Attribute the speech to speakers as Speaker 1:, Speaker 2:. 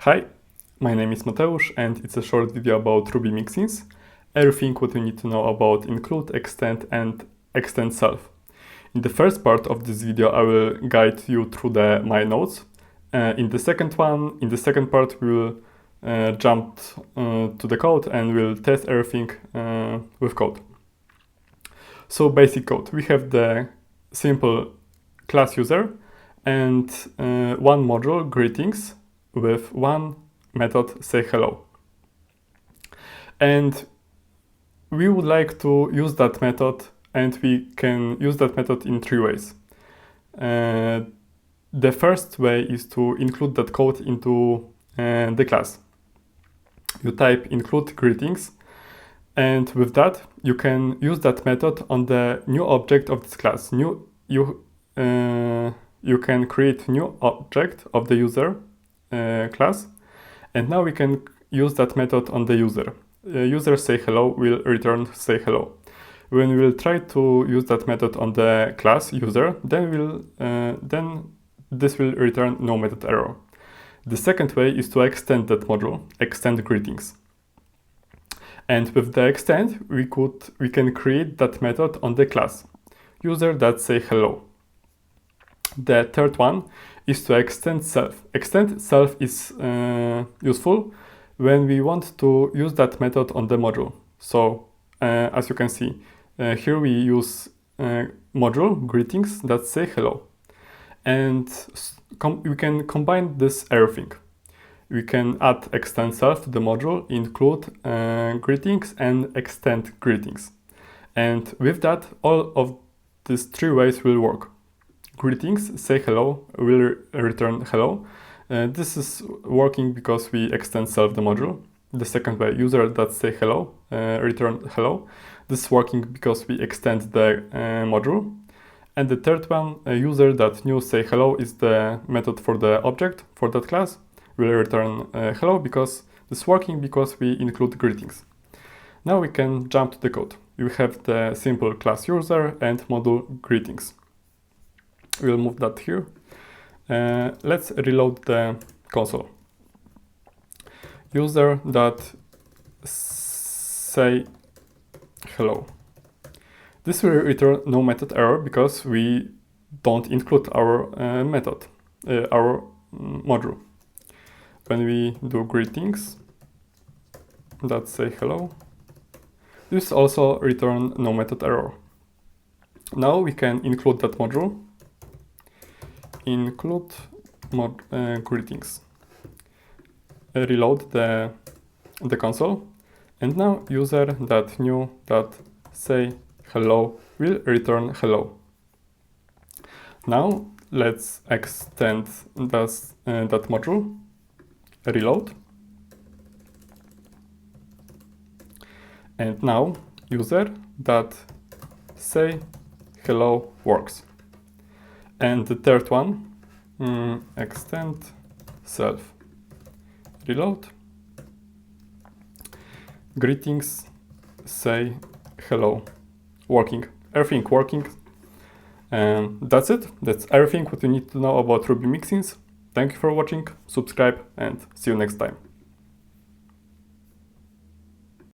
Speaker 1: Hi, my name is Mateusz and it's a short video about Ruby Mixins, everything what you need to know about include, extend and extend self. In the first part of this video I will guide you through my notes. In the second part we will jump to the code and we'll test everything with code. So basic code, we have the simple class user and one module greetings with one method say hello. And we would like to use that method, and we can use that method in three ways. The first way is to include that code into the class. You type include greetings, and with that you can use that method on the new object of this class. You can create new object of the user class, and now we can use that method on the user. User say hello will return say hello. When we will try to use that method on the class user, then this will return no method error. The second way is to extend that module, extend greetings. And with the extend, we can create that method on the class user that say hello. The third one is to extend self. Extend self is useful when we want to use that method on the module. So as you can see, here we use module greetings that say hello. And we can combine this everything. We can add extend self to the module, include greetings and extend greetings. And with that, all of these three ways will work. Greetings say hello will return hello. This is working because we extend self the module. The second way, user that say hello return hello. This is working because we extend the module. And the third one, a user that new say hello is the method for the object for that class will return hello, because this is working because we include greetings. Now we can jump to the code. We have the simple class user and module greetings. We'll move that here. Let's reload the console. User that say hello. This will return no method error because we don't include our method, our module. When we do greetings that say hello, this also return no method error. Now we can include that module. Include greetings. Reload the console, and now user that new that say hello will return hello. Now let's extend that module. Reload, and now user that say hello works. And the third one, extend self. Reload. Greetings say hello. Working. Everything working. And that's it. That's everything what you need to know about Ruby Mixins. Thank you for watching. Subscribe and see you next time.